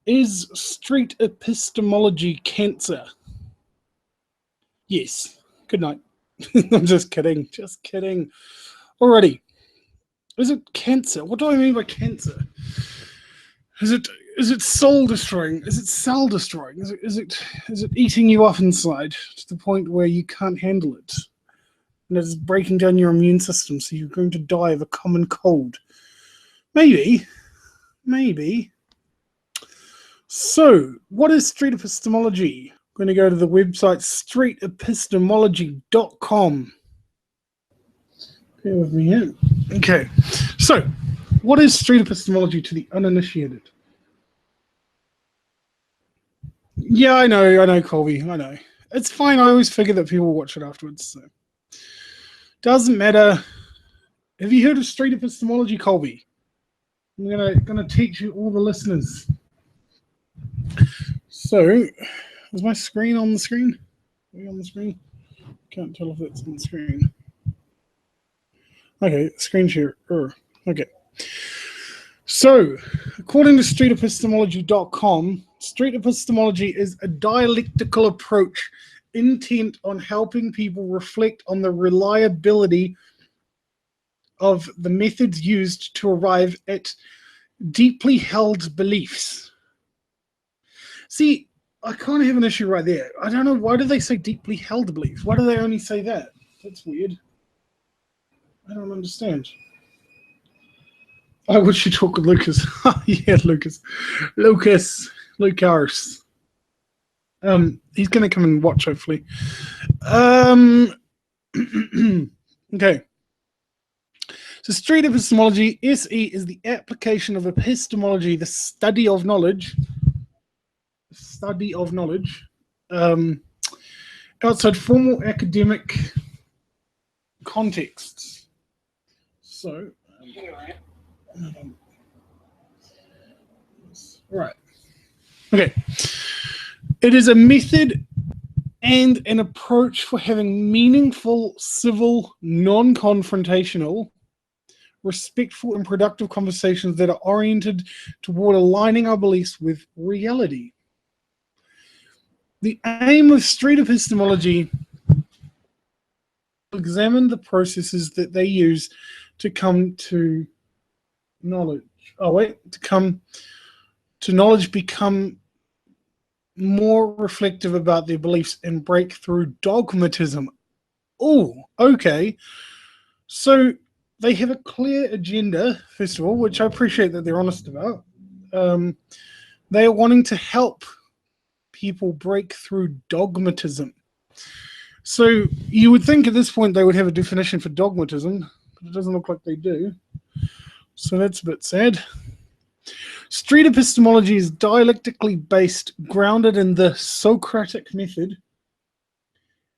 Is street epistemology cancer? Yes. Good night. I'm just kidding. Just kidding. Alrighty. Is it cancer? What do I mean by cancer? Is it soul destroying? Is it cell destroying? Is it eating you up inside to the point where you can't handle it? And it's breaking down your immune system, so you're going to die of a common cold. Maybe. So, what is street epistemology? I'm going to go to the website streetepistemology.com. Bear with me here. Okay, so what is street epistemology to the uninitiated? Yeah, I know, Colby, I know. It's fine, I always figure that people watch it afterwards, so. Doesn't matter. Have you heard of street epistemology, Colby? I'm gonna teach you, all the listeners. So, is my screen on the screen? Are we on the screen? Can't tell if it's on the screen. Okay, screen share. Okay. So, according to streetepistemology.com, street epistemology is a dialectical approach intent on helping people reflect on the reliability of the methods used to arrive at deeply held beliefs. See, I kind of have an issue right there. I don't know, why do they say deeply held beliefs? Why do they only say that? That's weird. I don't understand. I wish you talk with Lucas. Yeah, Lucas. He's going to come and watch, hopefully. Okay. So street epistemology, SE, is the application of epistemology, the study of knowledge, outside formal academic contexts. So, right. Okay. It is a method and an approach for having meaningful, civil, non-confrontational, respectful and productive conversations that are oriented toward aligning our beliefs with reality. The aim of street epistemology is to examine the processes that they use to come to knowledge. To come to knowledge, become more reflective about their beliefs and break through dogmatism. Oh, okay. So they have a clear agenda, first of all, which I appreciate that they're honest about. They are wanting to help people break through dogmatism. So you would think at this point they would have a definition for dogmatism, but it doesn't look like they do. So that's a bit sad. Street epistemology is dialectically based, grounded in the Socratic method.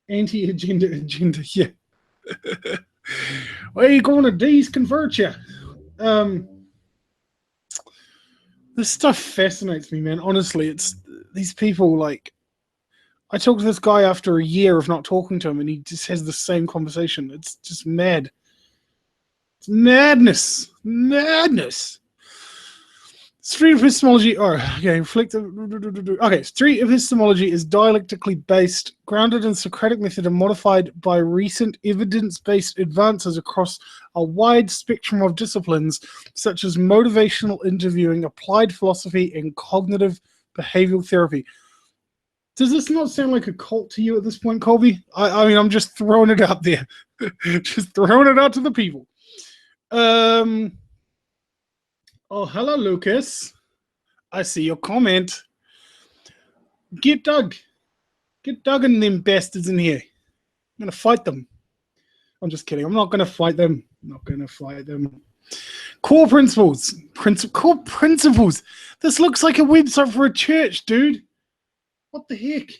Anti-agenda, yeah. Where are you going to disconvert you? This stuff fascinates me, man. Honestly, it's these people, like, I talked to this guy after a year of not talking to him, and he just has the same conversation. It's just mad. It's madness. Street epistemology, street epistemology is dialectically based, grounded in Socratic method, and modified by recent evidence-based advances across a wide spectrum of disciplines, such as motivational interviewing, applied philosophy, and cognitive behavioral therapy. Does this not sound like a cult to you at this point, Colby? I mean, I'm just throwing it out there. Just throwing it out to the people. Oh, hello, Lucas. I see your comment. Get Doug. Get Doug and them bastards in here. I'm going to fight them. I'm just kidding. I'm not going to fight them. Core principles. Core principles. This looks like a website for a church, dude. What the heck?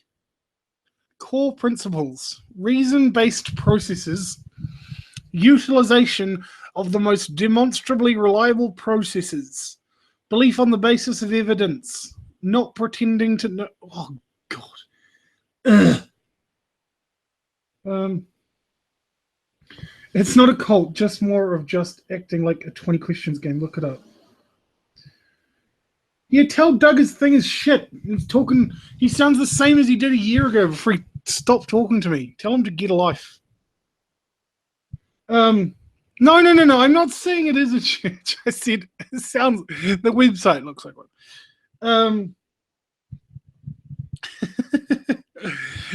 Core principles. Reason-based processes. Utilization of the most demonstrably reliable processes. Belief on the basis of evidence. Not pretending to know. Oh, God. It's not a cult, just more of just acting like a 20 questions game. Look it up. Yeah, tell Doug his thing is shit. He's talking. He sounds the same as he did a year ago before he stopped talking to me. Tell him to get a life. No. I'm not saying it is a church. I said it sounds. The website looks like one.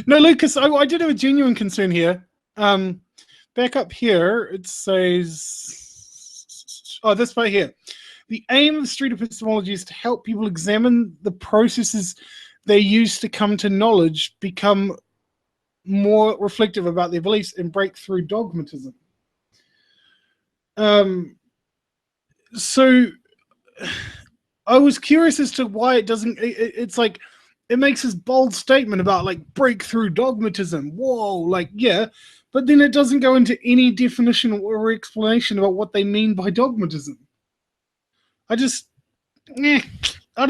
No, Lucas, I did have a genuine concern here. Back up here, it says, oh, this right here. The aim of street epistemology is to help people examine the processes they use to come to knowledge, become more reflective about their beliefs, and break through dogmatism. So I was curious as to why it doesn't. It's like it makes this bold statement about like breakthrough dogmatism. Whoa, like yeah, but then it doesn't go into any definition or explanation about what they mean by dogmatism. I don't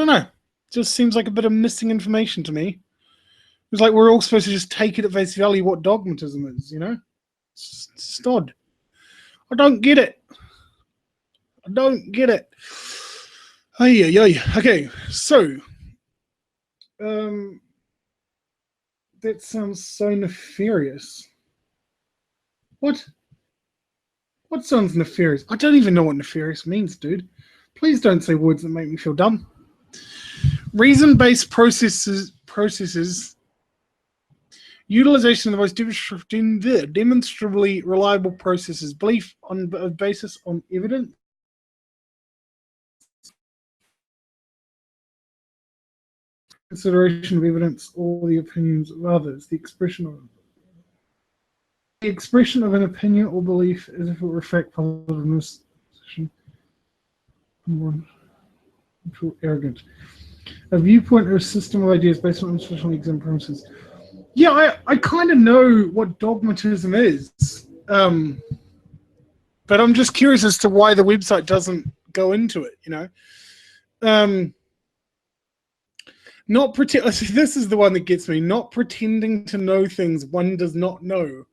know. It just seems like a bit of missing information to me. It's like we're all supposed to just take it at face value what dogmatism is, you know? It's odd. I don't get it. Okay, so that sounds so nefarious. What sounds nefarious? I don't even know what nefarious means, dude. Please don't say words that make me feel dumb. Reason-based processes, utilization of the most demonstrably reliable processes, belief on a basis on evidence, consideration of evidence, or the opinions of others, the expression of an opinion or belief as if it were a fact positiveness, arrogant. A viewpoint or a system of ideas based on institutional exam premises. Yeah, I kind of know what dogmatism is, but I'm just curious as to why the website doesn't go into it, you know? This is the one that gets me. Not pretending to know things one does not know.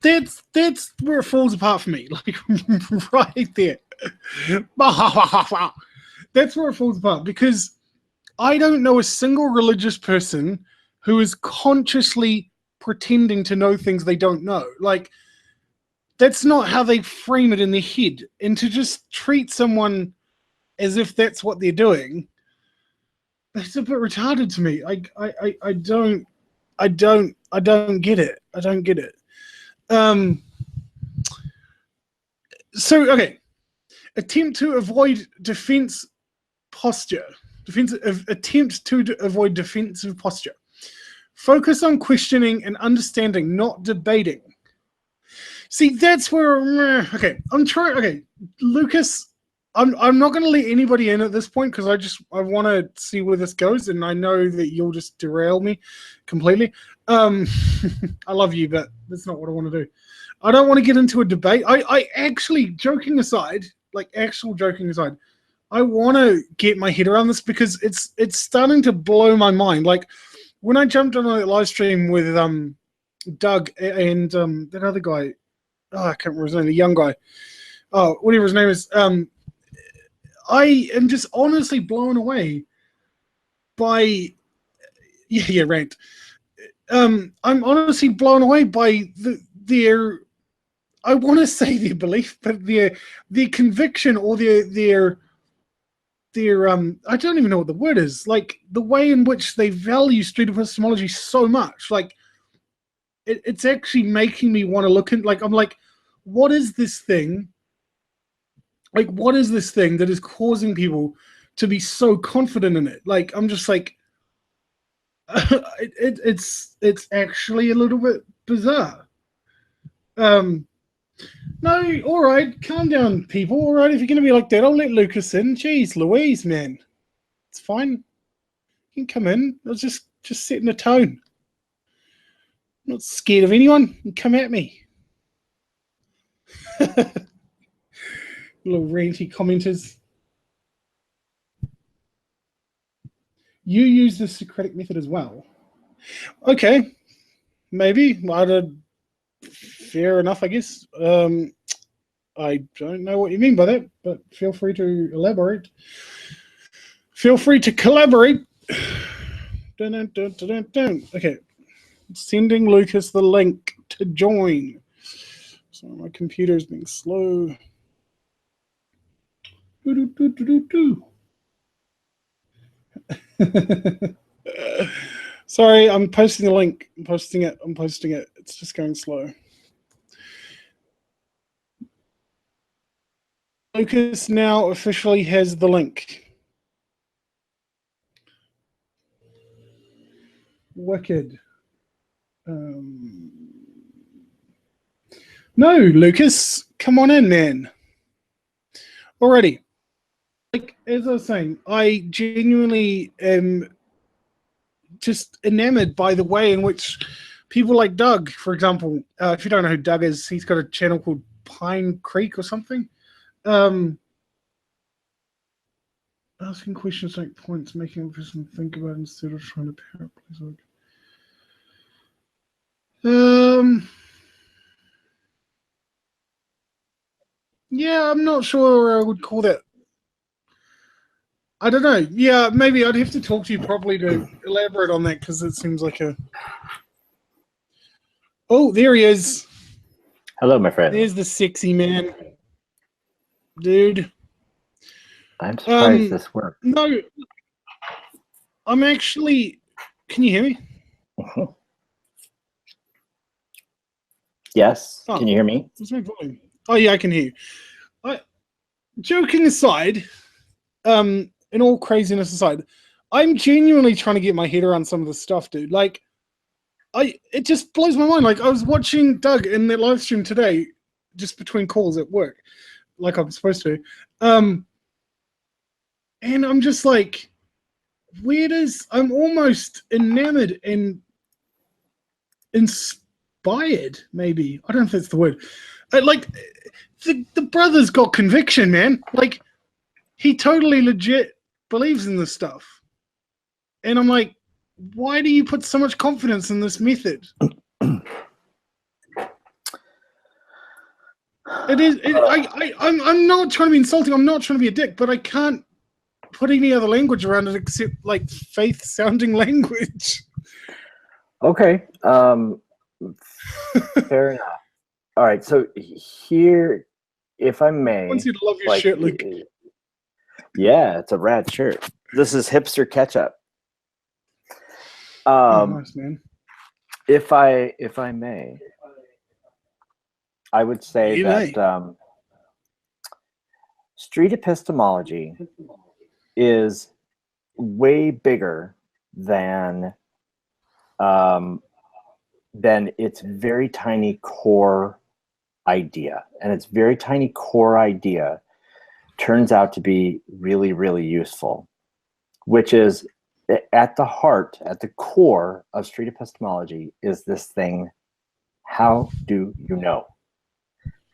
That's where it falls apart for me. Like right there. That's where it falls apart, because I don't know a single religious person who is consciously pretending to know things they don't know. Like, that's not how they frame it in their head. And to just treat someone as if that's what they're doing, it's a bit retarded to me. I don't get it. I don't get it. So okay, attempt to avoid defensive posture. Focus on questioning and understanding, not debating. See, that's where okay, Lucas, I'm not going to let anybody in at this point because I want to see where this goes, and I know that you'll just derail me completely. I love you, but that's not what I want to do. I don't want to get into a debate. I actually, joking aside, I want to get my head around this because it's starting to blow my mind. Like when I jumped on a live stream with Doug and that other guy, I can't remember his name, the young guy, whatever his name is. I am just honestly blown away by rant. I'm honestly blown away by their I want to say their belief, but their conviction or their I don't even know what the word is. Like the way in which they value street epistemology so much. Like it's actually making me want to look in. Like I'm like, what is this thing? Like what is this thing that is causing people to be so confident in it? Like I'm just like, it's actually a little bit bizarre. No, all right, calm down, people. All right, if you're going to be like that, I'll let Lucas in. Jeez, Louise, man, it's fine. You can come in. I was just setting a tone. I'm not scared of anyone. You come at me. Little ranty commenters. You use the Socratic method as well. Okay, maybe. Fair enough, I guess. I don't know what you mean by that, but feel free to elaborate. Feel free to collaborate. Dun, dun, dun, dun, dun, dun. Okay, sending Lucas the link to join. Sorry, my computer's being slow. Sorry, I'm posting the link. I'm posting it. It's just going slow. Lucas now officially has the link. Wicked. No, Lucas, come on in, man. Alrighty. Like, as I was saying, I genuinely am just enamored by the way in which people like Doug, for example, if you don't know who Doug is, he's got a channel called Pine Creek or something. Asking questions like points, making a person think about it instead of trying to paraphrase it. Yeah, I'm not sure I would call that. I don't know. Yeah, maybe I'd have to talk to you properly to elaborate on that, because it seems like a... Oh, there he is. Hello, my friend. There's the sexy man. Dude. I'm surprised this worked. No, I'm actually... Can you hear me? Yes. Oh, can you hear me? What's my volume? Oh, yeah, I can hear you. Joking aside, and all craziness aside, I'm genuinely trying to get my head around some of this stuff, dude. Like, it just blows my mind. Like, I was watching Doug in that live stream today, just between calls at work, like I'm supposed to. And I'm just like, I'm almost enamored and inspired, maybe. I don't know if that's the word. Like, the brother's got conviction, man. Like, he totally legit believes in this stuff. And I'm like, why do you put so much confidence in this method? I'm not trying to be insulting. I'm not trying to be a dick, but I can't put any other language around it except like faith-sounding language. Okay. Fair enough. All right. So here, if I may, I want you to love your shirt, Luke. Yeah, it's a rad shirt. This is hipster ketchup. Nice, man. If I may, I would say that street epistemology is way bigger than its very tiny core idea. And its very tiny core idea turns out to be really, really useful, which is at the heart, at the core of street epistemology is this thing: how do you know?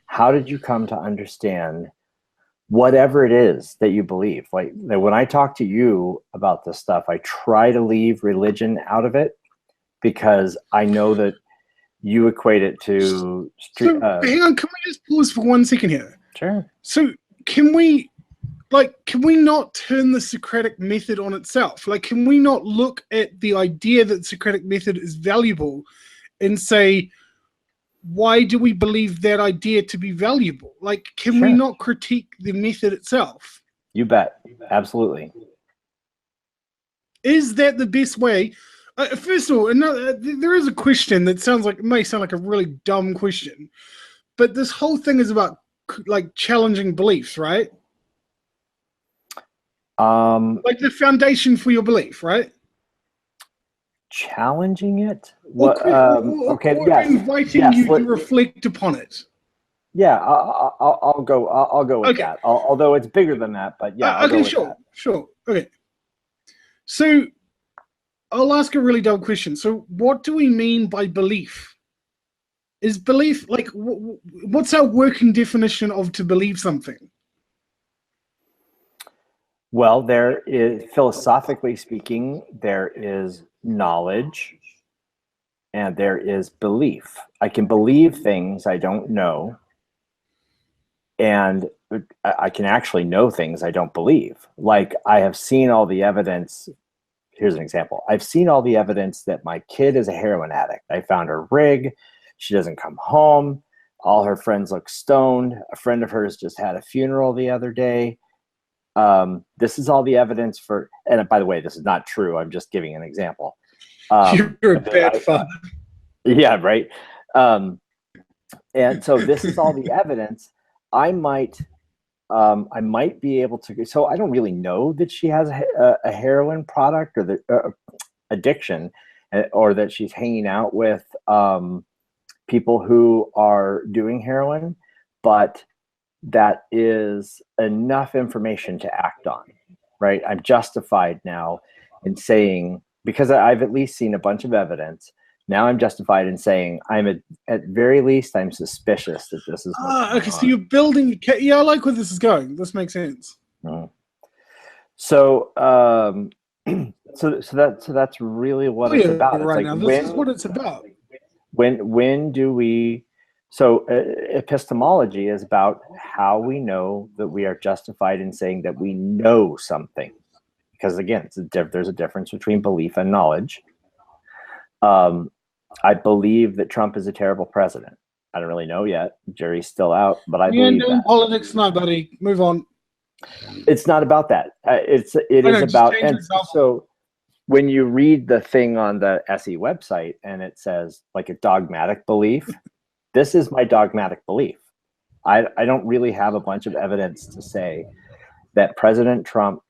How did you come to understand whatever it is that you believe? Like, when I talk to you about this stuff, I try to leave religion out of it, because I know that you equate it to street. So, hang on, can we just pause for 1 second here? Sure. So can we not turn the Socratic method on itself? Like, can we not look at the idea that the Socratic method is valuable and say, why do we believe that idea to be valuable? Like, can we not critique the method itself? You bet. Absolutely. Is that the best way? First of all, there is a question that may sound like a really dumb question, but this whole thing is about like challenging beliefs, right? Like the foundation for your belief, right? Challenging it? Or inviting you to reflect upon it. Yeah, I'll go with that. Although it's bigger than that, but yeah. Okay, sure. Okay. So I'll ask a really dumb question. So what do we mean by belief? Is belief, like, what's our working definition of to believe something? Well, there is, philosophically speaking, there is knowledge and there is belief. I can believe things I don't know, And I can actually know things I don't believe. Like, I have seen all the evidence. Here's an example. I've seen all the evidence that my kid is a heroin addict. I found her rig. She doesn't come home. All her friends look stoned. A friend of hers just had a funeral the other day. This is all the evidence for, and by the way, this is not true. I'm just giving an example. You're a bad father. Yeah, right. And so this is all the evidence. I might be able to. So I don't really know that she has a heroin product or the addiction, or that she's hanging out with people who are doing heroin, but that is enough information to act on, right? I'm justified now in saying, because I've at least seen a bunch of evidence. Now I'm justified in saying at very least I'm suspicious that this is what's going okay. So on. you're building. Yeah, I like where this is going. This makes sense. So, so that's really what it's about. It's right like, now, this is what it's about. When do we? So epistemology is about how we know that we are justified in saying that we know something, because again, there's a difference between belief and knowledge. I believe that Trump is a terrible president. I don't really know yet. The jury's still out, but I believe that. Politics, no, buddy. Move on. It's not about that. It is about, and so when you read the thing on the SE website and it says like a dogmatic belief, this is my dogmatic belief. I don't really have a bunch of evidence to say that President Trump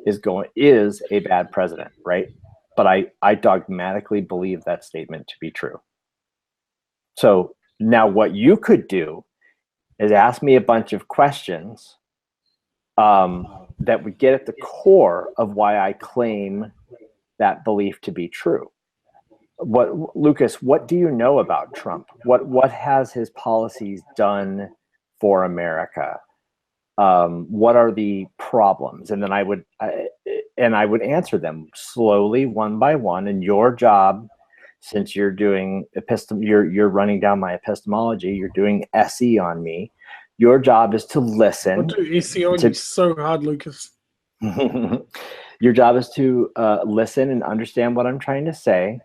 is a bad president, right? But I dogmatically believe that statement to be true. So now what you could do is ask me a bunch of questions that would get at the core of why I claim that belief to be true. Lucas, what do you know about Trump? What has his policies done for America? What are the problems? And then I would answer them slowly, one by one. And your job, since you're doing you're running down my epistemology, you're doing SE on me. Your job is to listen. I'll do SE on you so hard, Lucas. Your job is to listen and understand what I'm trying to say.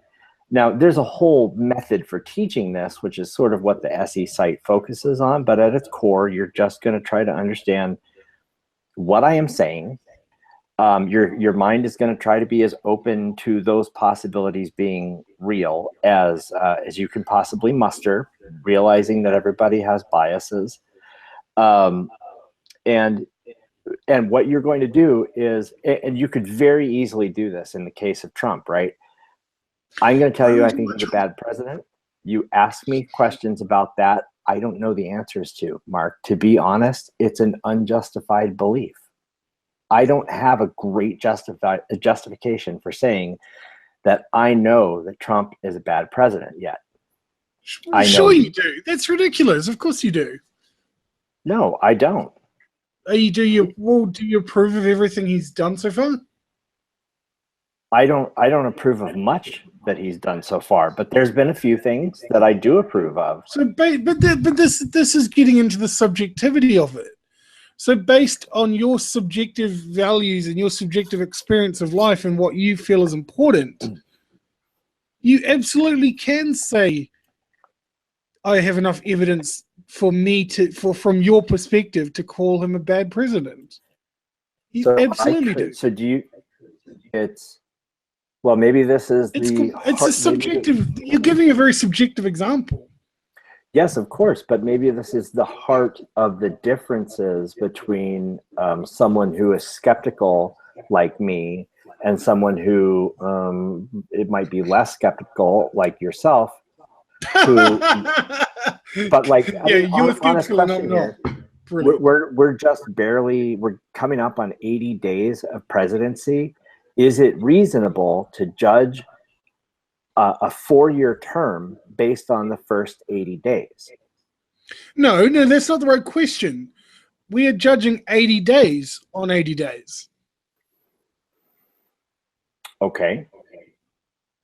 Now, there's a whole method for teaching this, which is sort of what the SE site focuses on. But at its core, you're just going to try to understand what I am saying. Your mind is going to try to be as open to those possibilities being real as you can possibly muster, realizing that everybody has biases. And what you're going to do is, and you could very easily do this in the case of Trump, right? I'm going to tell you I think he's a bad president. You ask me questions about that I don't know the answers to, Mark. To be honest, it's an unjustified belief. I don't have a great justification for saying that I know that Trump is a bad president yet. Sure you do. That's ridiculous. Of course you do. No, I don't. Do you approve of everything he's done so far? I don't approve of much that he's done so far, but there's been a few things that I do approve of. So, but this is getting into the subjectivity of it. So, based on your subjective values and your subjective experience of life and what you feel is important, you absolutely can say, "I have enough evidence for me from your perspective, to call him a bad president." You absolutely do. So, do you? Well, maybe this is it's a subjective. You're giving a very subjective example. Yes, of course, but maybe this is the heart of the differences between someone who is skeptical like me and someone who it might be less skeptical like yourself. But like, you're skeptical and I'm not. We're coming up on 80 days of presidency. Is it reasonable to judge a 4-year term based on the first 80 days? No, that's not the right question. We are judging 80 days on 80 days. Okay,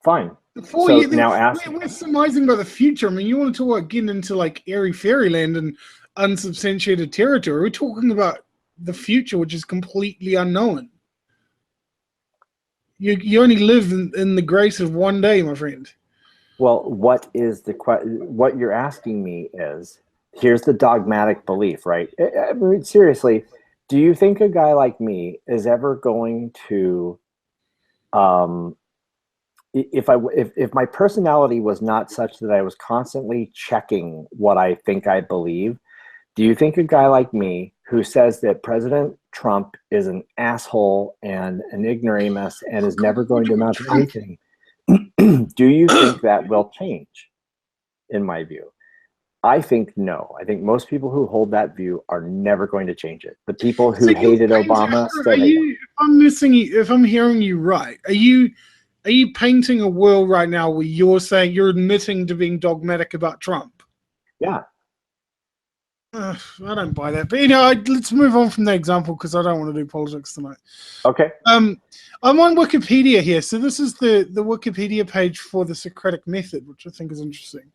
fine. Now we're surmising by the future. I mean, you want to talk about getting into like airy fairyland and unsubstantiated territory. We're talking about the future, which is completely unknown. You only live in the grace of one day, my friend. Well, what you're asking me is, here's the dogmatic belief, right? I mean, seriously, do you think a guy like me is ever going to, if my personality was not such that I was constantly checking what I think I believe, do you think a guy like me who says that President Trump is an asshole and an ignoramus and is never going to amount to anything, do you think that will change? In my view, I think no. I think most people who hold that view are never going to change it. The people who hated Obama still hate him. If I'm hearing you right, are you painting a world right now where you're saying you're admitting to being dogmatic about Trump? Yeah. I don't buy that. But let's move on from that example because I don't want to do politics tonight. Okay. I'm on Wikipedia here. So this is the Wikipedia page for the Socratic method, which I think is interesting.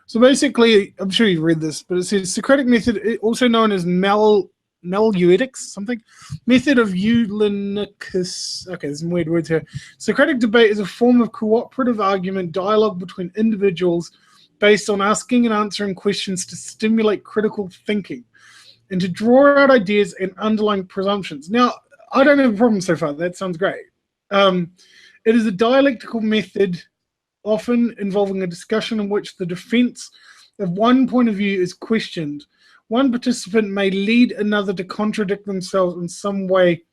So basically, I'm sure you've read this, but it says Socratic method, also known as Meleuidics, something, method of Eulenicus. Okay, there's some weird words here. Socratic debate is a form of cooperative argument dialogue between individuals based on asking and answering questions to stimulate critical thinking and to draw out ideas and underlying presumptions. Now, I don't have a problem so far. That sounds great. It is a dialectical method, often involving a discussion in which the defense of one point of view is questioned. One participant may lead another to contradict themselves in some way,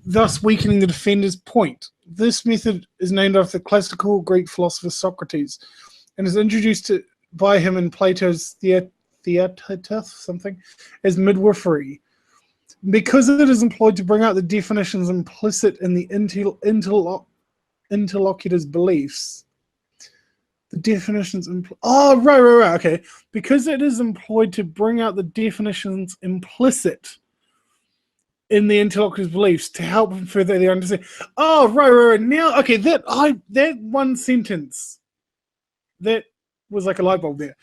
thus weakening the defender's point. This method is named after the classical Greek philosopher Socrates and is introduced by him in Plato's Theaetetus, something, as midwifery. Because it is employed to bring out the definitions implicit in the interlocutor's beliefs. The definitions right, okay. Because it is employed to bring out the definitions implicit in the interlocutor's beliefs to help him further their understanding. Oh, right. Now, okay, that one sentence, that was like a light bulb there.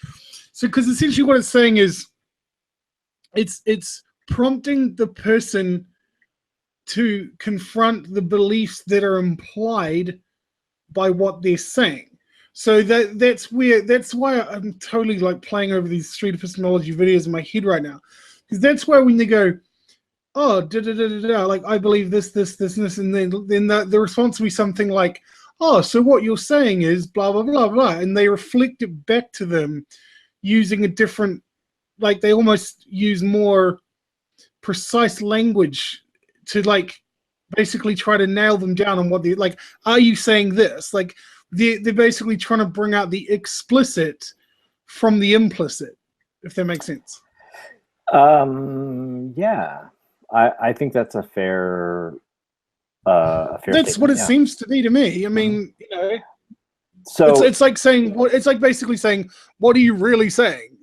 So, because essentially what it's saying is, it's prompting the person to confront the beliefs that are implied by what they're saying. So that's why I'm totally like playing over these street epistemology videos in my head right now, because that's why when they go, oh, like I believe this, and then the response will be something like, oh, so what you're saying is blah blah blah blah, and they reflect it back to them using a different, like they almost use more precise language to like basically try to nail them down on what they like. Are you saying this? Like they're basically trying to bring out the explicit from the implicit, if that makes sense. Yeah, I think that's a fair. That's statement, what it seems to be to me. I mean, so it's like saying what it's like basically saying, what are you really saying?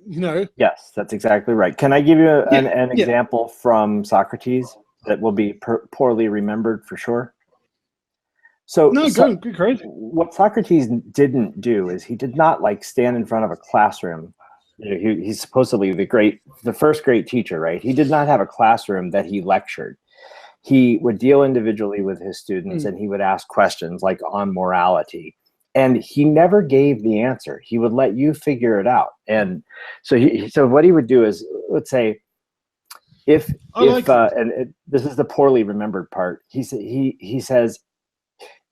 Yes, that's exactly right. Can I give you an example from Socrates that will be poorly remembered for sure? So no, go crazy. What Socrates didn't do is he did not like stand in front of a classroom. He's supposedly the first great teacher, right? He did not have a classroom that he lectured. He would deal individually with his students and he would ask questions like on morality. And he never gave the answer. He would let you figure it out. And so what he would do is, let's say, this is the poorly remembered part. He says,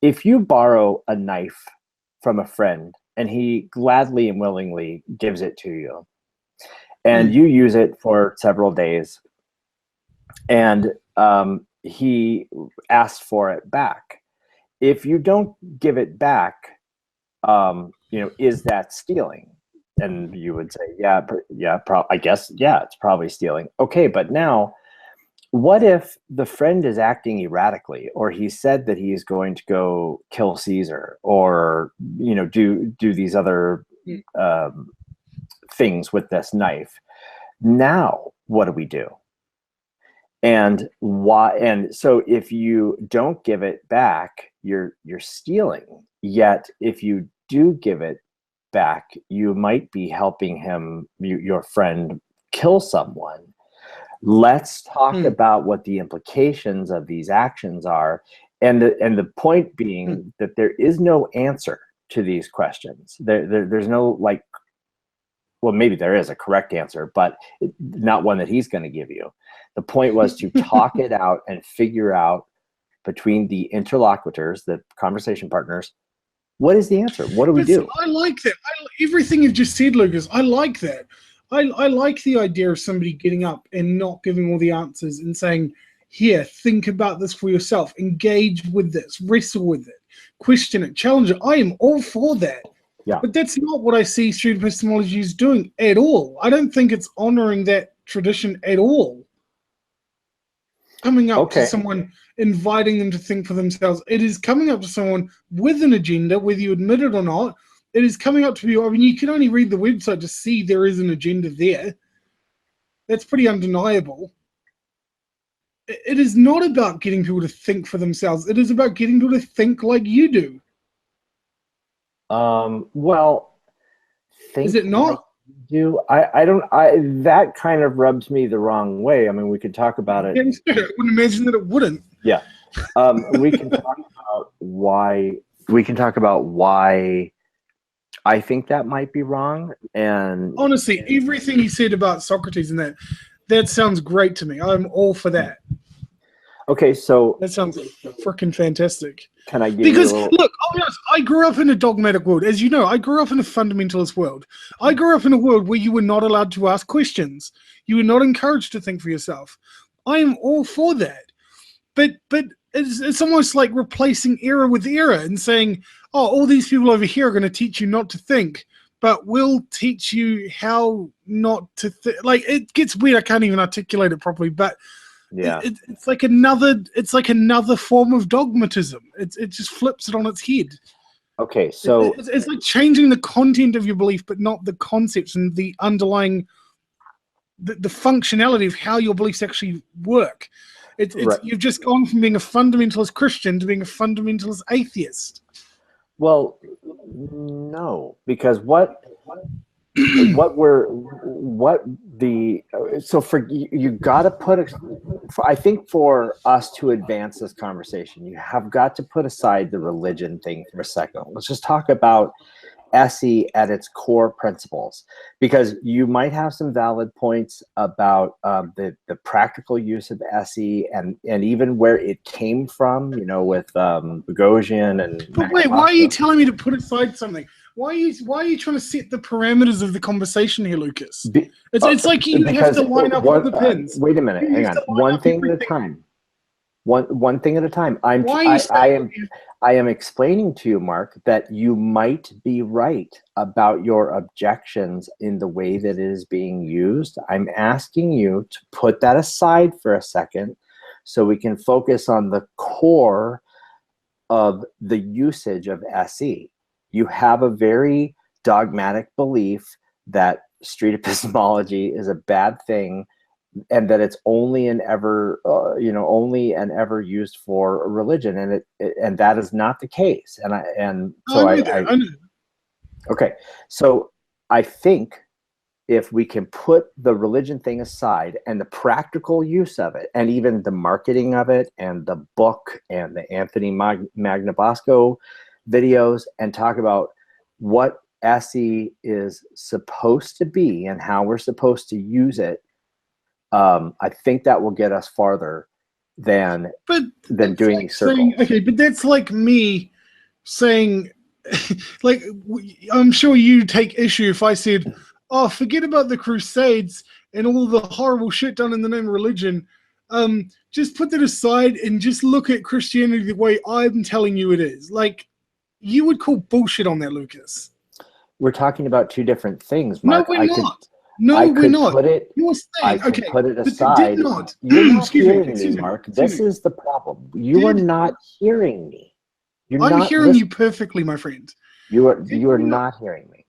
if you borrow a knife from a friend and he gladly and willingly gives it to you, and you use it for several days, and he asks for it back, if you don't give it back, is that stealing? And you would say, I guess, it's probably stealing. Okay, but now, what if the friend is acting erratically, or he said that he is going to go kill Caesar, or do these other things with this knife? Now, what do we do? And why? And so, if you don't give it back, you're stealing. Yet, if you do give it back, you might be helping him, your friend, kill someone. Let's talk about what the implications of these actions are. And the point being that there is no answer to these questions. There's no, like, well, maybe there is a correct answer, but not one that he's going to give you. The point was to talk it out and figure out between the interlocutors, the conversation partners, what is the answer? What do we do? I like that. Everything you've just said, Lucas, I like that. I like the idea of somebody getting up and not giving all the answers and saying, here, think about this for yourself, engage with this, wrestle with it, question it, challenge it. I am all for that. Yeah. But that's not what I see street epistemology is doing at all. I don't think it's honoring that tradition at all. Coming up to someone, inviting them to think for themselves. It is coming up to someone with an agenda, whether you admit it or not. It is coming up to people. I mean, you can only read the website to see there is an agenda there. That's pretty undeniable. It is not about getting people to think for themselves. It is about getting people to think like you do. Well, is it not? Like you do. I don't. That kind of rubs me the wrong way. I mean, we could talk about it. Yeah, I wouldn't imagine that it wouldn't. Yeah. We can talk about why. We can talk about why I think that might be wrong. And honestly, everything he said about Socrates and that sounds great to me. I'm all for that. Okay, so that sounds freaking fantastic. Can I give because you a little... look, I'll be honest, I grew up in a dogmatic world. As you know, I grew up in a fundamentalist world. I grew up in a world where you were not allowed to ask questions. You were not encouraged to think for yourself. I am all for that. But it's almost like replacing error with error and saying, oh, all these people over here are going to teach you not to think, but we'll teach you how not to think. Like, it gets weird. I can't even articulate it properly, but yeah, it's like another form of dogmatism. It just flips it on its head. Okay, so it's like changing the content of your belief, but not the concepts and the underlying the functionality of how your beliefs actually work. It's right. You've just gone from being a fundamentalist Christian to being a fundamentalist atheist. Well, no, because you got to put I think for us to advance this conversation, you have got to put aside the religion thing for a second. Let's just talk about SE at its core principles, because you might have some valid points about the practical use of SE and even where it came from, you know, with Boghossian and. But wait, why are you telling me to put aside something? Why are you trying to set the parameters of the conversation here, Lucas? It's like you have to line up all the pins. Wait a minute, hang on. One thing at a time. One thing at a time. I am explaining to you, Mark, that you might be right about your objections in the way that it is being used. I'm asking you to put that aside for a second so we can focus on the core of the usage of SE. You have a very dogmatic belief that street epistemology is a bad thing, and that it's only and ever used for religion, and that is not the case. Okay, so I think if we can put the religion thing aside and the practical use of it, and even the marketing of it, and the book, and the Anthony Magnabosco videos, and talk about what SE is supposed to be and how we're supposed to use it, I think that will get us farther than doing these circles. Okay, but that's like me saying, like, I'm sure you take issue if I said, oh, forget about the Crusades and all the horrible shit done in the name of religion. Just put that aside and just look at Christianity the way I'm telling you it is. Like, you would call bullshit on that, Lucas. We're talking about two different things, Mark. No, we're not. No, we're not. You're saying, okay, put it aside. You're not hearing me, Mark. This is the problem. You are not hearing me. I'm hearing you perfectly, my friend. You are not hearing me.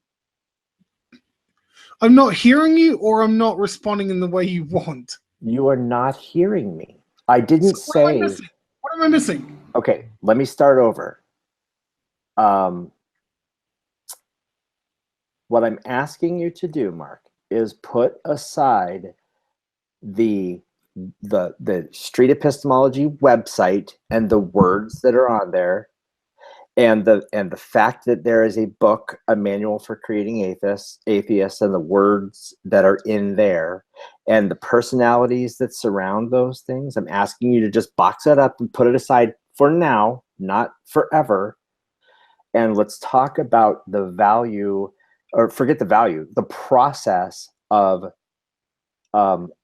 I'm not hearing you, or I'm not responding in the way you want. You are not hearing me. I didn't say. What am I missing? Okay, let me start over. What I'm asking you to do, Mark, is put aside the Street Epistemology website and the words that are on there, and the fact that there is a book, a manual for creating atheists, and the words that are in there, and the personalities that surround those things. I'm asking you to just box it up and put it aside for now, not forever. And let's talk about the value, or forget the value, the process of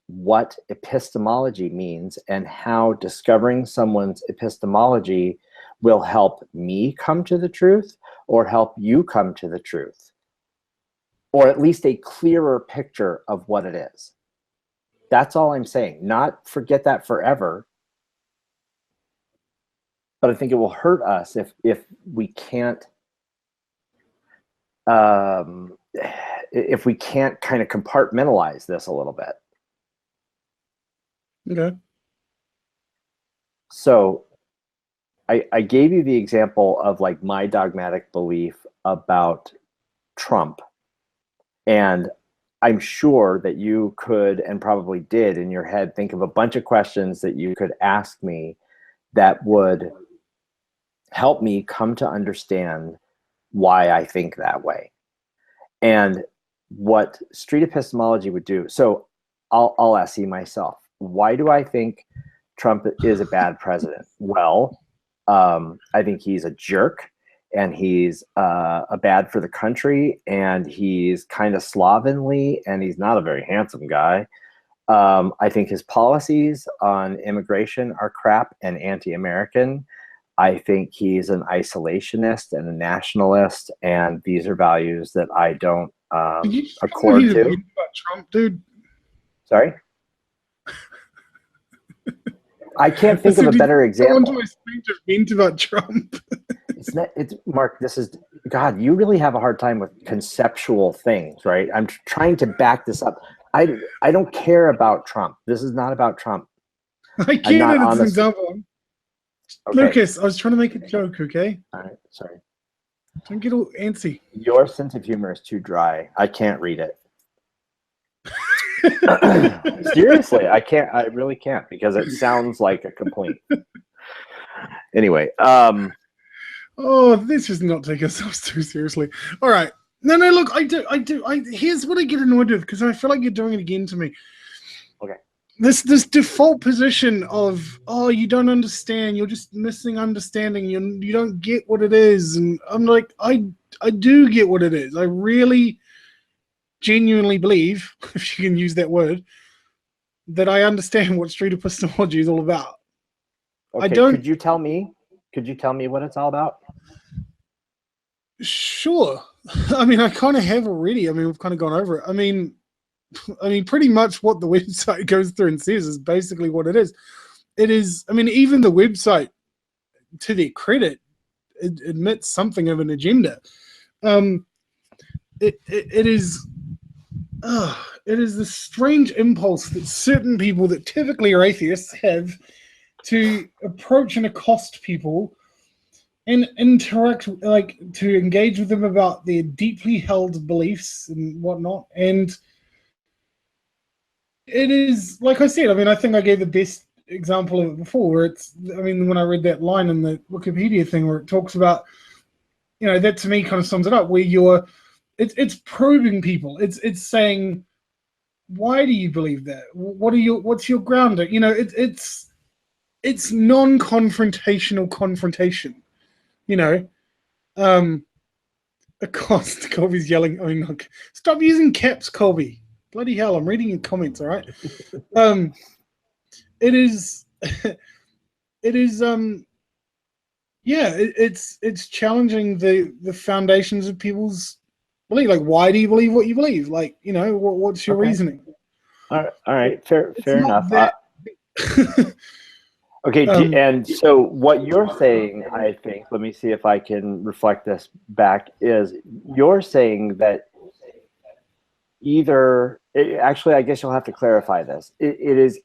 what epistemology means, and how discovering someone's epistemology will help me come to the truth, or help you come to the truth, or at least a clearer picture of what it is. That's all I'm saying. Not forget that forever, but I think it will hurt us if we can't kind of compartmentalize this a little bit. Okay. So I gave you the example of like my dogmatic belief about Trump, and I'm sure that you could, and probably did in your head, think of a bunch of questions that you could ask me that would help me come to understand why I think that way. And what street epistemology would do, so I'll ask you myself, why do I think Trump is a bad president? Well, I think he's a jerk, and he's a bad for the country, and he's kind of slovenly, and he's not a very handsome guy. I think his policies on immigration are crap and anti-American. I think he's an isolationist and a nationalist, and these are values that I don't accord to. About Trump, dude? Sorry? I can't think of a better example. To my speech of mean about Trump. It's Mark, this is, God, you really have a hard time with conceptual things, right? I'm trying to back this up. I don't care about Trump. This is not about Trump. I can't, it's an example. Okay. Lucas, I was trying to make a joke, okay? All right, sorry. Don't get all antsy. Your sense of humor is too dry. I can't read it. Seriously, I can't. I really can't, because it sounds like a complaint. Anyway, oh, this is not take ourselves too seriously. All right. No, look, I do. Here's what I get annoyed with, because I feel like you're doing it again to me. Okay. This default position of, oh, you don't understand, you're just missing understanding, you don't get what it is. And I'm like, I do get what it is. I really genuinely believe, if you can use that word, that I understand what street epistemology is all about. Okay, I don't. Could you tell me what it's all about? Sure. I mean, I kind of have already. I mean, we've kind of gone over it. I mean, pretty much what the website goes through and says is basically what it is. It is, I mean, even the website, to their credit, it admits something of an agenda. It is the strange impulse that certain people that typically are atheists have to approach and accost people and interact, like to engage with them about their deeply held beliefs and whatnot. And it is, like I said, I mean, I think I gave the best example of it before, where it's, I mean, when I read that line in the Wikipedia thing where it talks about, you know, that to me kind of sums it up, where it's probing people. It's saying, why do you believe that? What's your ground? You know, it's non-confrontational confrontation. You know, accost. Colby's yelling. I mean, look, stop using caps, Colby. Bloody hell! I'm reading your comments. All right. It is. It is. Yeah. It's challenging the foundations of people's belief. Like, why do you believe what you believe? Like, you know, what's your reasoning? All right. Fair enough. Okay, Um, and so what you're saying, I think, let me see if I can reflect this back, is you're saying that actually, I guess you'll have to clarify this. It is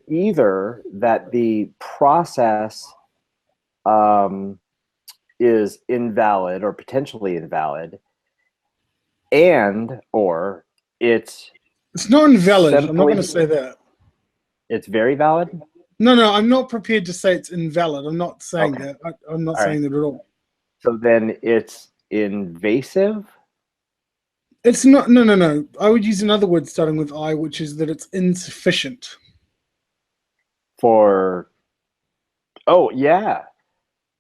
either that the process is invalid or potentially invalid, or it's not invalid. I'm not simply- going to say that. It's very valid. No, I'm not prepared to say it's invalid. I'm not saying Okay. that. I'm not All saying that at all. So then it's invasive. It's not. No. I would use another word starting with I, which is that it's insufficient. For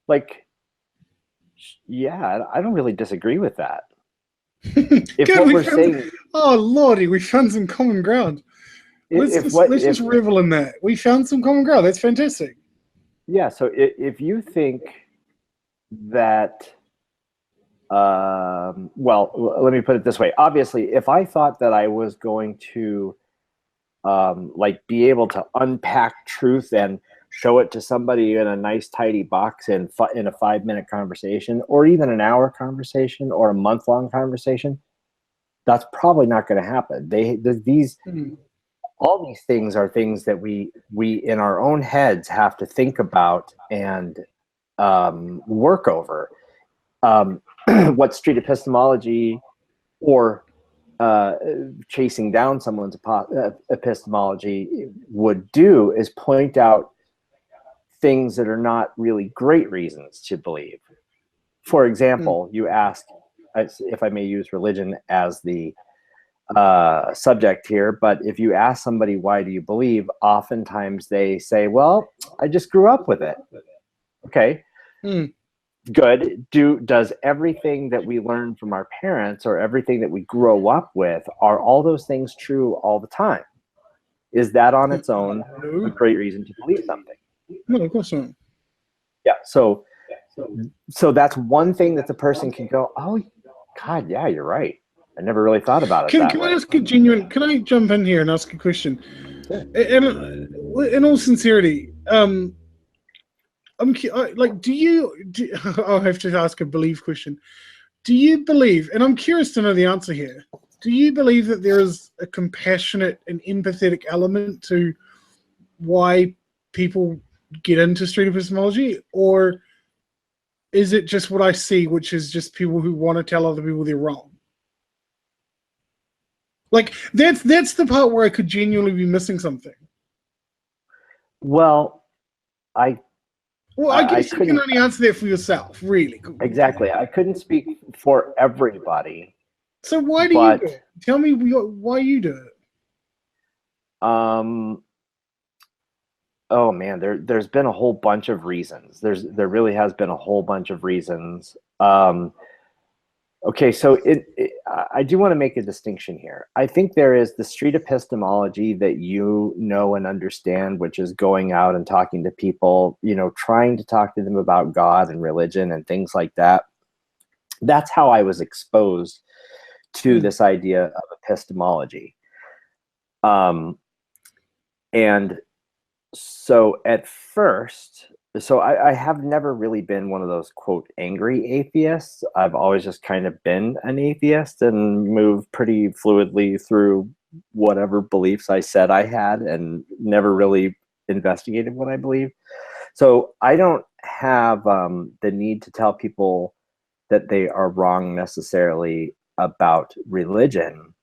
like, yeah, I don't really disagree with that. If Good, what we're saying, oh lordy, we found some common ground. Let's just revel in that. We found some common ground. That's fantastic. Yeah. So if you think that, well, let me put it this way. Obviously, if I thought that I was going to, like, be able to unpack truth and show it to somebody in a nice, tidy box in a 5-minute conversation, or even an hour conversation, or a month-long conversation, that's probably not going to happen. All these things are things that we in our own heads have to think about and work over. What street epistemology or chasing down someone's epistemology would do is point out things that are not really great reasons to believe. For example, you ask, if I may use religion as the subject here, but if you ask somebody, why do you believe? Oftentimes they say, well, I just grew up with it. Okay. Good. Does everything that we learn from our parents or everything that we grow up with, are all those things true all the time? Is that on its own a great reason to believe something? No, of course not. Yeah. So that's one thing that the person can go, oh, God, yeah, you're right. I never really thought about it that way. Can I ask a genuine? Can I jump in here and ask a question? Sure. In all sincerity, I'm like, I'll have to ask a belief question. Do you believe? And I'm curious to know the answer here. Do you believe that there is a compassionate and empathetic element to why people get into street epistemology, or is it just what I see, which is just people who want to tell other people they're wrong? Like, that's the part where I could genuinely be missing something. Well, I guess you can only answer that for yourself, really. Exactly. I couldn't speak for everybody. So why do you do it? Tell me why you do it. Oh man, there's been a whole bunch of reasons. There really has been a whole bunch of reasons. Okay, so I do want to make a distinction here. I think there is the street epistemology that you know and understand, which is going out and talking to people, trying to talk to them about God and religion and things like that. That's how I was exposed to this idea of epistemology. And so at first, I have never really been one of those, quote, angry atheists. I've always just kind of been an atheist and moved pretty fluidly through whatever beliefs I said I had and never really investigated what I believe. So I don't have the need to tell people that they are wrong necessarily about religion.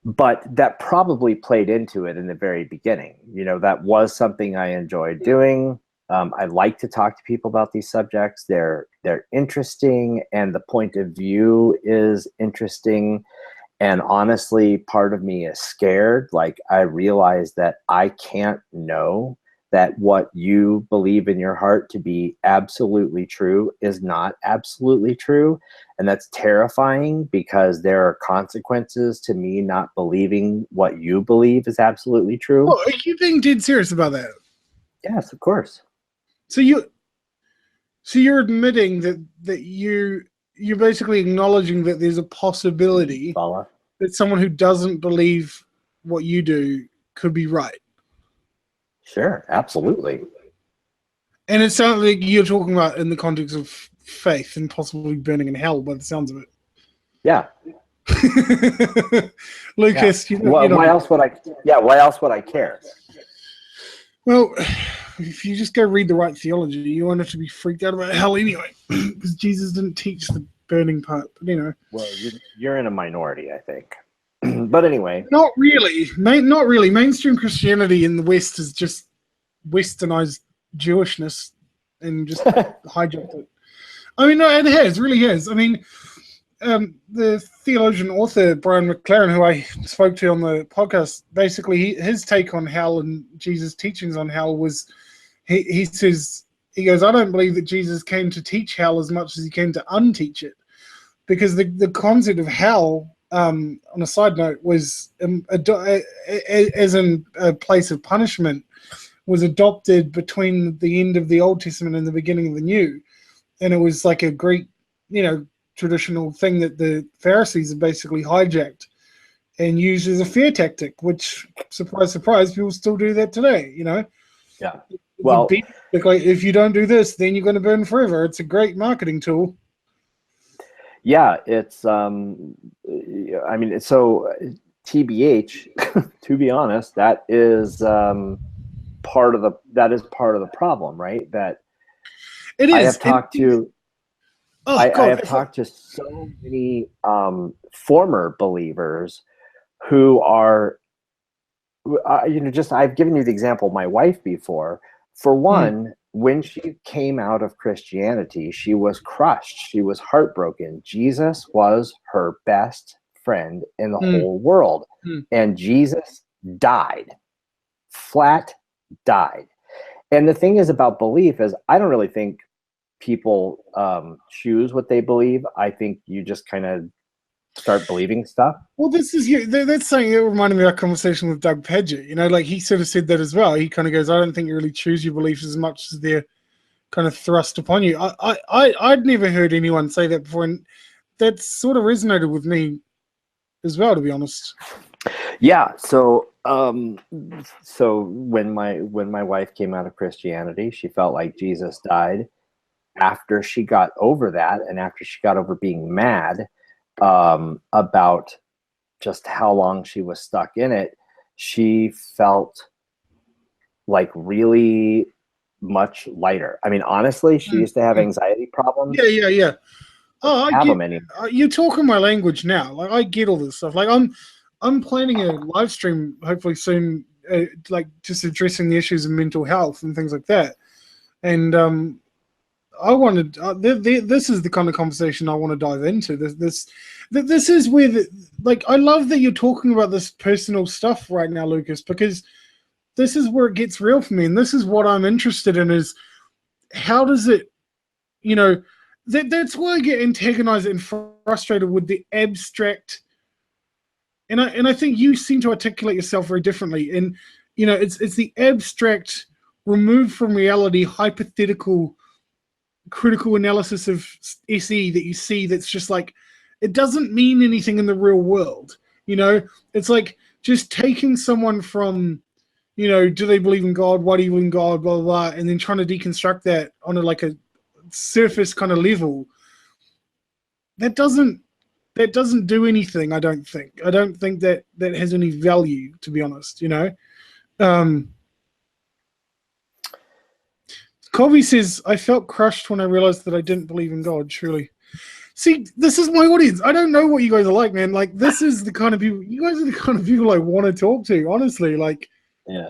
But that probably played into it in the very beginning. That was something I enjoyed doing. I like to talk to people about these subjects. They're interesting, and the point of view is interesting. And honestly, part of me is scared. Like, I realize that I can't know that what you believe in your heart to be absolutely true is not absolutely true. And that's terrifying, because there are consequences to me not believing what you believe is absolutely true. Well, are you being dead serious about that? Yes, of course. So you're admitting that you're basically acknowledging that there's a possibility that someone who doesn't believe what you do could be right. Sure, absolutely. And it sounds like you're talking about in the context of faith and possibly burning in hell, by the sounds of it. Yeah. Lucas, yeah. Why else would I? Yeah, why else would I care? Well, if you just go read the right theology, you won't have to be freaked out about hell anyway, because Jesus didn't teach the burning part. But Well, you're in a minority, I think. But anyway. Not really. Not really. Mainstream Christianity in the West is just westernized Jewishness and just hijacked it. I mean, no, it really has. I mean, the theologian author Brian McLaren, who I spoke to on the podcast, basically his take on hell and Jesus' teachings on hell was, he says, he goes, I don't believe that Jesus came to teach hell as much as he came to unteach it, because the concept of hell, on a side note, was as in a place of punishment, was adopted between the end of the Old Testament and the beginning of the New, and it was like a great, traditional thing that the Pharisees have basically hijacked and used as a fear tactic, which, surprise, surprise, people still do that today, Yeah. Well, like, if you don't do this, then you're going to burn forever. It's a great marketing tool. Yeah, it's, so TBH, to be honest, that is part of the problem, right? That it is. I have talked to. I have talked to so many former believers who are, I've given you the example of my wife before. For one, when she came out of Christianity, she was crushed. She was heartbroken. Jesus was her best friend in the whole world. And Jesus died, flat died. And the thing is about belief is, I don't really think people choose what they believe. I think you just kind of start believing stuff. Well, that's something that reminded me of our conversation with Doug Paget. Like, he sort of said that as well. He kind of goes, I don't think you really choose your beliefs as much as they're kind of thrust upon you. I'd never heard anyone say that before, and that sort of resonated with me as well, to be honest. Yeah. So when my wife came out of Christianity, she felt like Jesus died. After she got over that, and after she got over being mad about just how long she was stuck in it, she felt like really much lighter. I mean, honestly, she used to have anxiety problems. Yeah. Oh, I have get them anymore. You're talking my language now. Like, I get all this stuff. Like, I'm planning a live stream hopefully soon, like just addressing the issues of mental health and things like that. And I wanted this is the kind of conversation I want to dive into. This is where I love that you're talking about this personal stuff right now, Lucas, because this is where it gets real for me, and this is what I'm interested in, is how does it, that's why I get antagonized and frustrated with the abstract, and I think you seem to articulate yourself very differently, and it's the abstract, removed from reality, hypothetical, critical analysis of SE that you see that's just like, it doesn't mean anything in the real world. It's like just taking someone from, do they believe in God? Why do you believe in God? Blah, blah, blah, and then trying to deconstruct that on a surface kind of level. That doesn't do anything, I don't think. I don't think that has any value, to be honest, Colby says, I felt crushed when I realized that I didn't believe in God, truly. See, this is my audience. I don't know what you guys are like, man. Like, this is the kind of people, you guys are the kind of people I want to talk to, honestly. Like, yeah,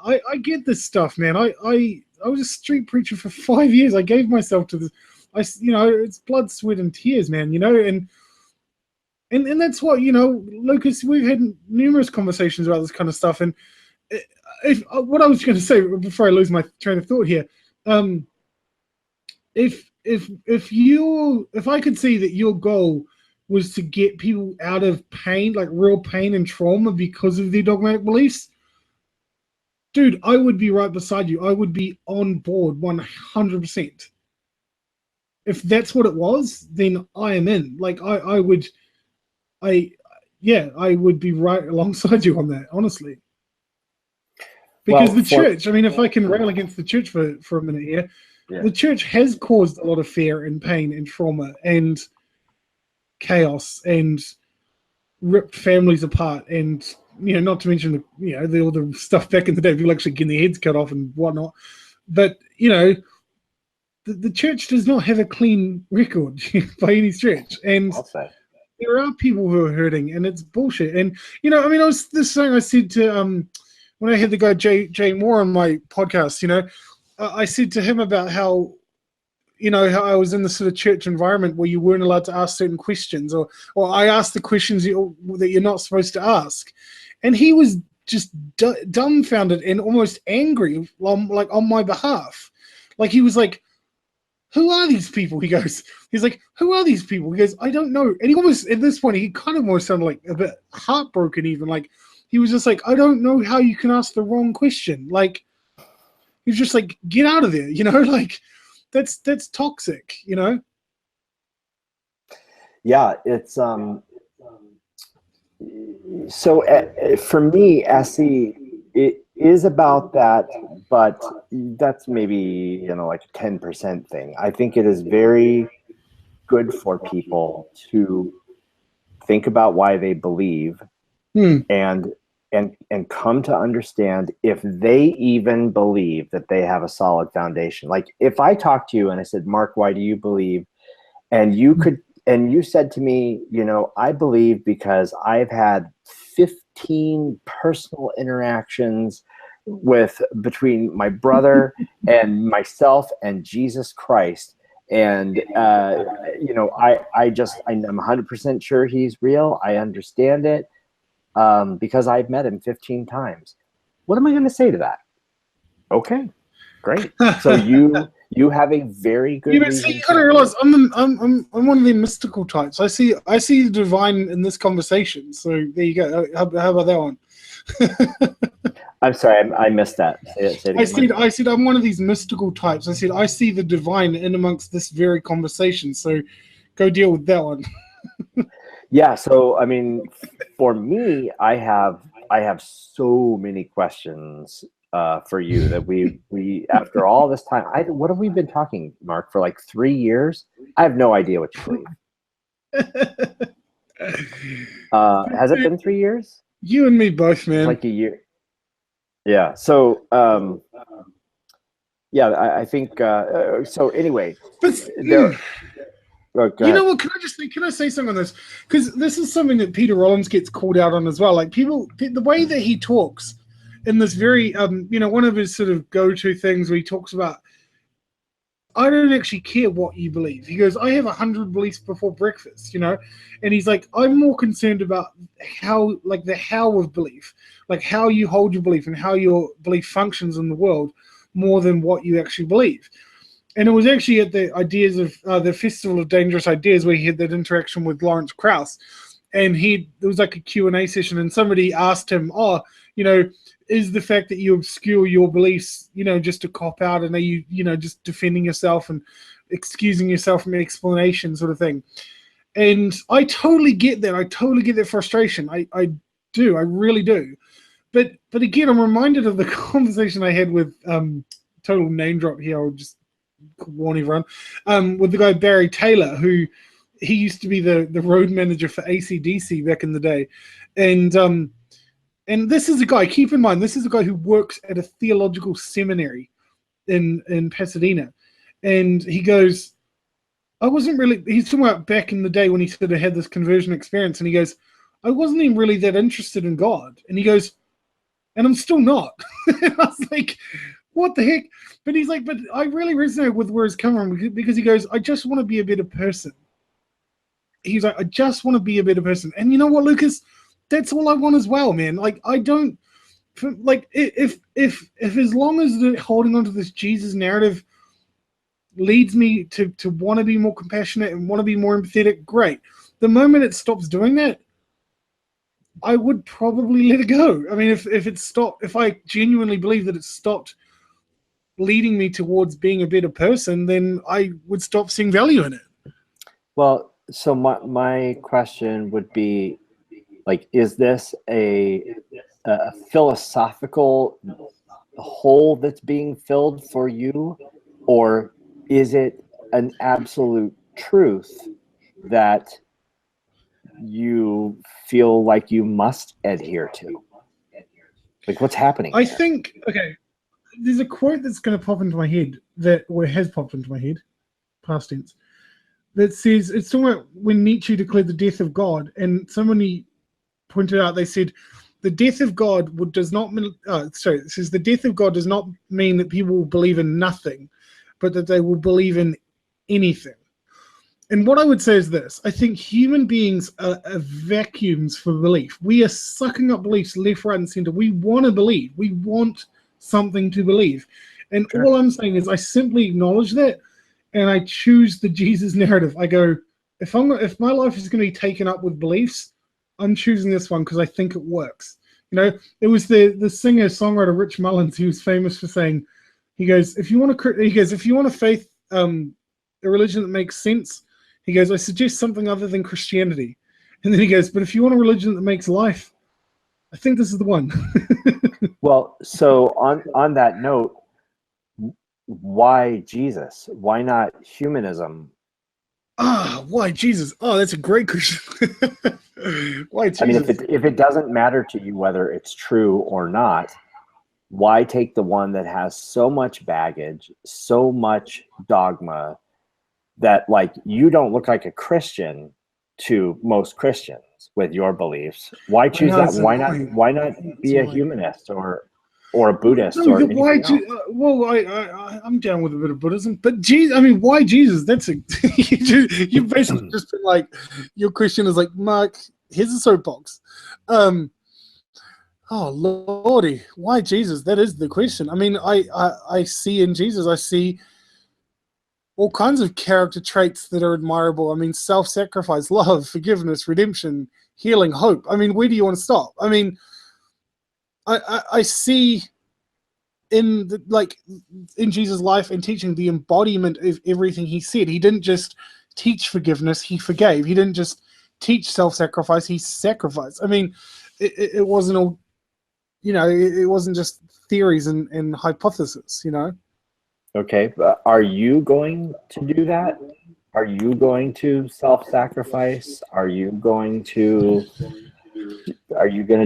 I get this stuff, man. I was a street preacher for 5 years. I gave myself to this. It's blood, sweat, and tears, man, and that's what, Lucas, we've had numerous conversations about this kind of stuff. And what I was going to say before I lose my train of thought here, if I could see that your goal was to get people out of pain, like real pain and trauma because of their dogmatic beliefs, dude, I would be right beside you. I would be on board 100%. If that's what it was, then I am in. Like, I would be right alongside you on that, honestly. Because the church, I mean, if I can rail against the church for a minute here, the church has caused a lot of fear and pain and trauma and chaos and ripped families apart, and not to mention all the stuff back in the day, people actually getting their heads cut off and whatnot. But the church does not have a clean record by any stretch, and there are people who are hurting, and it's bullshit. And you know, I mean, this thing I said to when I had the guy Jay Moore on my podcast. You know, I said to him about how, you know, how I was in this sort of church environment where you weren't allowed to ask certain questions, or I asked the questions that you're not supposed to ask, and he was just dumbfounded and almost angry, like on my behalf. Like he was like, "Who are these people?" He's like, "Who are these people?" He goes, "I don't know." And he almost, at this point, he kind of more sounded like a bit heartbroken, even. Like he was just like, "I don't know how you can ask the wrong question." Like he was just like, "Get out of there," you know, like. That's toxic, you know. Yeah, it's so for me, SE, it is about that, but that's maybe, you know, like a 10% thing. I think it is very good for people to think about why they believe and come to understand if they even believe that they have a solid foundation. Like if I talked to you and I said, Mark, why do you believe? And you said to me, you know, I believe because I've had 15 personal interactions between my brother and myself and Jesus Christ. And, you know, I'm 100% sure he's real. I understand it. Because I've met him 15 times. What am I going to say to that? Okay, great. So you have a very good reason. You gotta realize I'm one of the mystical types. I see the divine in this conversation. So there you go. How about that one? I'm sorry, I missed that. Say it again, I said I'm one of these mystical types. I said I see the divine in amongst this very conversation. So go deal with that one. Yeah, so I mean, for me, I have so many questions for you that we after all this time, what have we been talking, Mark, for like 3 years? I have no idea what you believe. Has it been 3 years? You and me both, man. Like a year. Yeah. So yeah, I think so. Anyway, but there. You know what? Can I say something on this? Because this is something that Peter Rollins gets called out on as well. Like the way that he talks in this very, you know, one of his sort of go-to things where he talks about, I don't actually care what you believe. He goes, I have 100 beliefs before breakfast, you know? And he's like, I'm more concerned about how, like the how of belief, like how you hold your belief and how your belief functions in the world more than what you actually believe. And it was actually at the ideas of the Festival of Dangerous Ideas where he had that interaction with Lawrence Krauss. And there was like a Q&A session and somebody asked him, oh, you know, is the fact that you obscure your beliefs, you know, just to cop out, and are you, you know, just defending yourself and excusing yourself from explanation sort of thing. And I totally get that. I totally get that frustration. I do. I really do. But again, I'm reminded of the conversation I had with total name drop here. I'll just warn everyone, with the guy Barry Taylor, who he used to be the road manager for AC/DC back in the day. And this is a guy, keep in mind, this is a guy who works at a theological seminary in Pasadena. And he goes, he's talking about back in the day when he sort of had this conversion experience, and he goes, I wasn't even really that interested in God. And he goes, and I'm still not. And I was like, what the heck? But he's like, but I really resonate with where he's coming from, because he goes, I just want to be a better person. He's like, I just want to be a better person. And you know what, Lucas? That's all I want as well, man. Like, I don't, like, if as long as holding on to this Jesus narrative leads me to want to be more compassionate and want to be more empathetic, great. The moment it stops doing that, I would probably let it go. I mean, if it stopped, if I genuinely believe that it stopped leading me towards being a better person, then I would stop seeing value in it. Well, so my question would be, like, is this a philosophical hole that's being filled for you, or is it an absolute truth that you feel like you must adhere to? Like, what's happening? I think, okay, there's a quote that's going to pop into my head, or has popped into my head, past tense, that says, it's talking about when Nietzsche declared the death of God, and somebody pointed out, they said, the death of God does not mean, it says the death of God does not mean that people will believe in nothing, but that they will believe in anything. And what I would say is this: I think human beings are vacuums for belief. We are sucking up beliefs left, right, and center. We want to believe. We want something to believe. And Sure. all I'm saying is I simply acknowledge that, and I choose the Jesus narrative. I go, if my life is going to be taken up with beliefs, I'm choosing this one because I think it works. You know, it was the singer-songwriter Rich Mullins. He was famous for saying, he goes, if you want a faith, a religion that makes sense, he goes, I suggest something other than Christianity. And then he goes, but if you want a religion that makes life, I think this is the one. Well, so on that note, why Jesus? Why not humanism? Why Jesus? Oh, that's a great question. Why Jesus? I mean, if it doesn't matter to you whether it's true or not, why take the one that has so much baggage, so much dogma, that like you don't look like a Christian to most Christians with your beliefs? Why choose that? Why not be a humanist or a Buddhist or anything else? Well, I'm down with a bit of Buddhism, but Jesus, I mean, why Jesus? That's you basically just been like, your Christian is like, Mark, here's a soapbox. Oh Lordy, why Jesus? That is the question. I mean, I see in Jesus, I see all kinds of character traits that are admirable. I mean, self-sacrifice, love, forgiveness, redemption, healing, hope. I mean, where do you want to stop? I mean, I see in Jesus' life and teaching the embodiment of everything he said. He didn't just teach forgiveness, he forgave. He didn't just teach self-sacrifice, he sacrificed. I mean, it wasn't all, you know, it wasn't just theories and hypotheses, you know. Okay, but are you going to do that? Are you going to self-sacrifice? Are you going to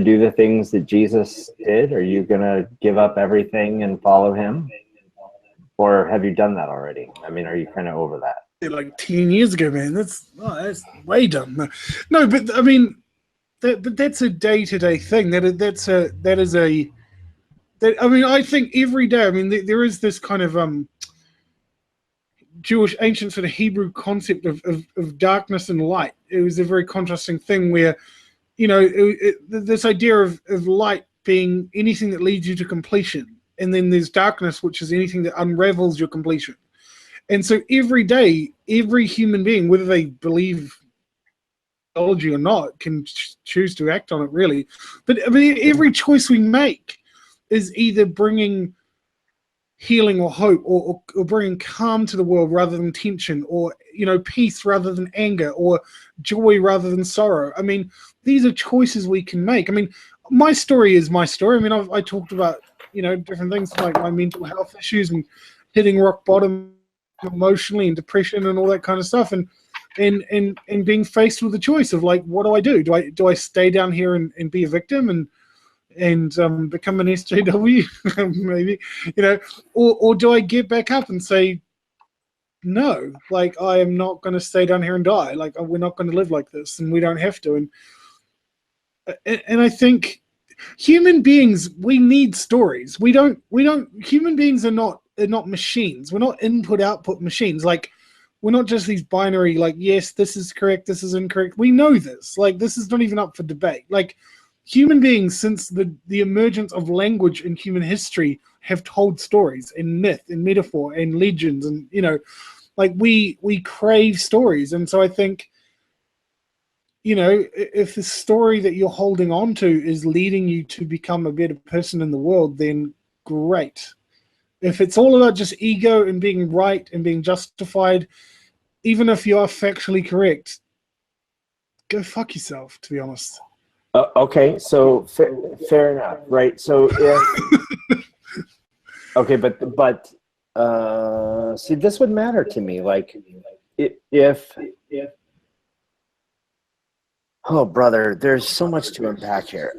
do the things that Jesus did? Are you going to give up everything and follow him? Or have you done that already? I mean, are you kind of over that? Like 10 years ago, man. That's way dumb. No, but I mean, that's a day-to-day thing. I mean, I think every day, I mean, there is this kind of Jewish ancient sort of Hebrew concept of darkness and light. It was a very contrasting thing where, you know, this idea of light being anything that leads you to completion, and then there's darkness, which is anything that unravels your completion. And so every day, every human being, whether they believe theology or not, can choose to act on it, really. But I mean, every choice we make is either bringing healing or hope, or bringing calm to the world rather than tension, or, you know, peace rather than anger, or joy rather than sorrow. I mean, these are choices we can make. I mean, my story is my story. I mean, I talked about, you know, different things like my mental health issues and hitting rock bottom emotionally and depression and all that kind of stuff, and being faced with the choice of like, what do I do? Do I stay down here and be a victim and become an SJW, maybe, you know, or do I get back up and say, no, like, I am not going to stay down here and die. Like, we're not going to live like this, and we don't have to. And I think human beings, we need stories. Human beings are not machines. We're not input-output machines. Like, we're not just these binary, like, yes, this is correct, this is incorrect. We know this. Like, this is not even up for debate. Like, human beings, since the emergence of language in human history, have told stories and myth and metaphor and legends, and, you know, like, we crave stories. And so I think, you know, if the story that you're holding on to is leading you to become a better person in the world, then great. If it's all about just ego and being right and being justified, even if you are factually correct, go fuck yourself, to be honest. Okay, so fair enough, right? So if okay, but see, this would matter to me. Like, if oh, brother, there's so much to unpack here.